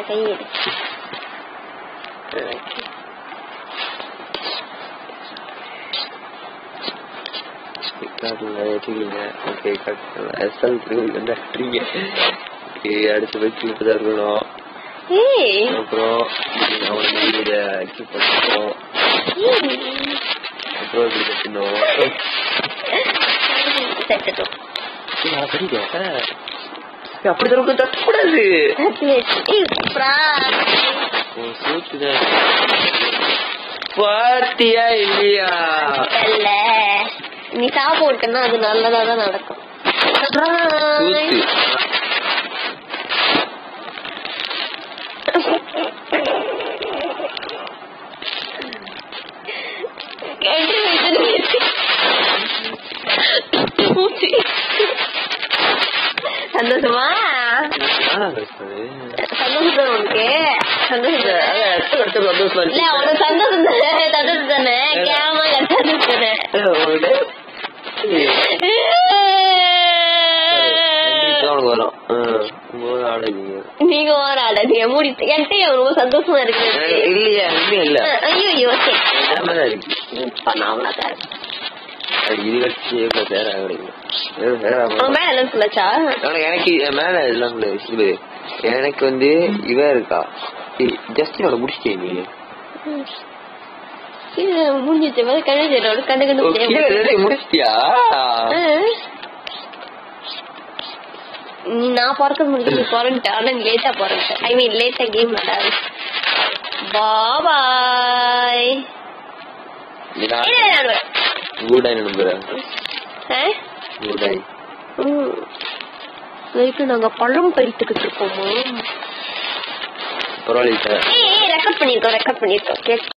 கையெடு. அடுத்து போய் கிளிப்பு இருக்கணும். அப்புறம் அப்புறம் இப்படி கட்டணும். அப்படி தரக்கூடாது. பாத்தியா இல்லையா? நீ சாப்பிட்டு போட்டனா அது நல்லதாதான் நடக்கும். சந்தோஷமா? சந்தோஷம் உனக்கு? சந்தோஷம் இல்ல உனக்கு சந்தோஷம் தானே? சந்தோஷம் தானே? கேமா சந்தோஷம் தானே? நீங்க ஒரு ஆடாதீங்க மூடி. என்கிட்ட ரொம்ப சந்தோஷமா இருக்கு. இல்லையா? இல்ல. ஐயோ எனக்கு வந்து இவ இருக்கா. ஜஸ்டினோட முடிச்சிட்டேன். நீங்க முடிச்சிட்டியா? நான் பிறக்க முடிஞ்சு போறேன்ட்டு. ஆனா லேட்டா போறேன். ஐ மீன் லேட்டா கேம் விளையாடு. பாய். நாங்க பழம் பறித்துக்கிட்டு இருக்கோமோ? பரவாயில்ல. ரெக்கார்ட் பண்ணிருக்கோம்.